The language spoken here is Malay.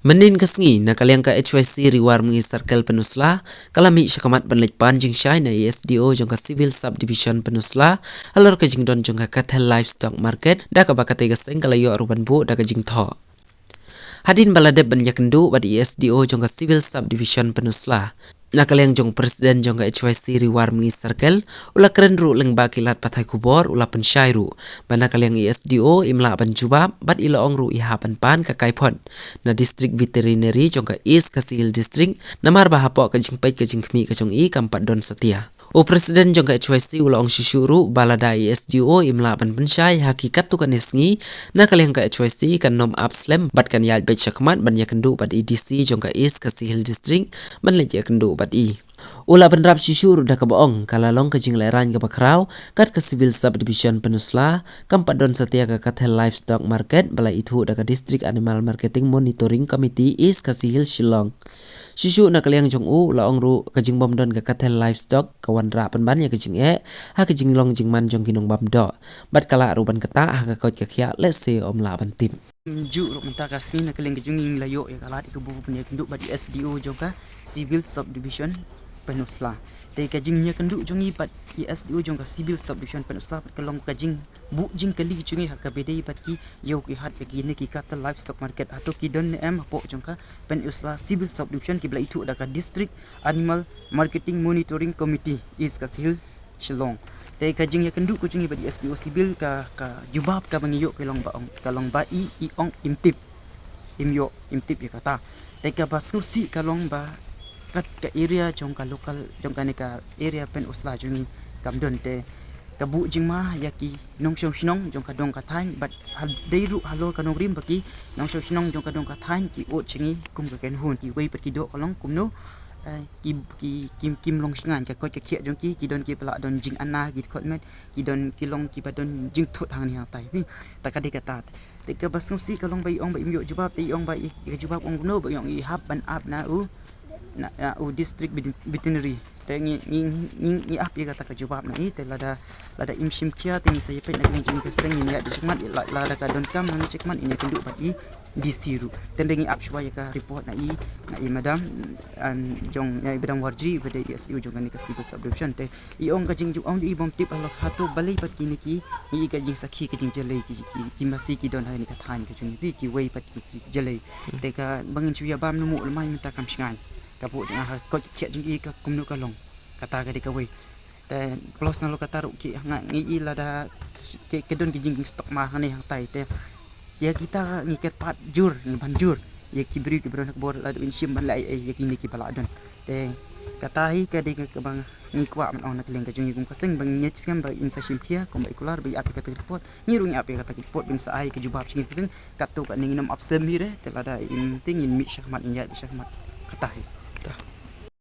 Menin kasngi na kalyang ka HYC riwar mengi circle penusla kalami syakamat penlej panjing syai na ESDO jong ka civil subdivision penusla alor ka jing don jong ka cattle livestock market da ka bakate gaseng kalayo aruban bu da ka jing tho. Hadin balade ban yakendu bad ESDO jong ka civil subdivision penusla. Na kalyang jong presiden jong ka HYC riwar mengi circle ula keren ru leng bakilat patai kubor ula pensyai ru. Bana kalyang ESDO imla ban jubab bad ila ong ru iha pan ka kaipon. Na distrik veterinary jong ka East Kasihil district namar bahapo ka jing pai ka jing kemi ka jong i kampat don setia. O presiden jong ka HYC ula ong syusyuru balada ESDO imla ban pensyai hakikat tu kan isngi na kalyang ka HYC kan nom upslem bad kan yal bet syakmat ban yakendu bad EDC jong ka East Kasihil district ban lej yakendu bad i. Ula penrap syusyur dah kabaong kalalong ka jing lairan ka bakrau kat ka civil subdivision penusla kampat don setia ka cattle livestock market bala itu dah ka district animal marketing monitoring committee East Kasihil Shillong. Syusyu na kalyang jong u la ong ru ka jing bom don ka cattle livestock kawan ra ban ya ka jing ha ka jing long jing man jong kinong bam do bat kala ruban kata ha ka kot ka khia let's say om la ban tim ju ro menta kasni na kalyang ka jing layo ya kala di kubu punya kenduk badi SDO jong ka civil subdivision penusla te ka jing nya kenduk jongi bat SDO jong ka civil subdivision penusla kalong ka jing bu jing kali jongi ha ka bedai bat ki yo ki hat ki ne ki cattle livestock market atau ki don em po jong ka penusla civil subdivision ki bla itu ada ka district animal marketing monitoring committee is Kasihil Shillong te ka jing nya kenduk ko jongi badi SDO civil ka jubab ka bangiyo kalong ba i ong imtip imtip ya kata te ka basursi kalong ba kat ka area jong ka lokal jong ka ne ka area pen usla jong kam don te ka bu jing ma yaki nong shong shnong jong ka dong ka thain bat hal deiru halo ka nong rim baki nong shong shnong jong ka dong ka thain ki o chingi kum ka ken hun ki wei pat ki do kolong kum no kim long shngan ka ko ka khia jong ki don ki pala don jing anna ki khot met ki don ki long ki ba don jing thut hang ni ha tai ni ta ka de ka ta te ka basung si kalong bai ong bai im yo jubab te ong bai ka jubab ong no bai ong i hap ban ap na u district veterinary te ngi ap ya kata ka jubab na i te lada im shimkia te saya pe na ngi ka seng ni ya di chikmat lada ka don kam ngi chikmat ini kenduk bat i di siru te ngi ap shwa ya ka report na i madam an jong ya bedang warji bede SU jong ni ka civil subdivision te i ong ka jing ong i bom tip alok hatu balai pat ki ni ki i ka jing sakhi ka jing jelai ki masi ki don ha ni ka than ka jing bi ki wei pat ki jelai te ka bangin chuya bam nu mu mai minta kam shngan kapu jang ha ko khia jing i ka kumnu ka long kata ka de ka wei te close na lo kata ru ki nga ngi i lada ke don ki jing stok ma ni hang tai te ya kita ngi ket pat jur ni banjur ya ki beri ki beronak bor lada in sim ban lai ya ki ni ki pala don te kata hi ka de ka bang ngi kwa man on na keleng ka jing kum ka seng bang nyet skam ba in sa sim khia kom ba ikular ba api ka report ngi ru ngi api ka report bin sa ai ka jubab sing ka seng katu ka ning nam apsem hi re te lada in ting in mi syahmat in ya syahmat kata hi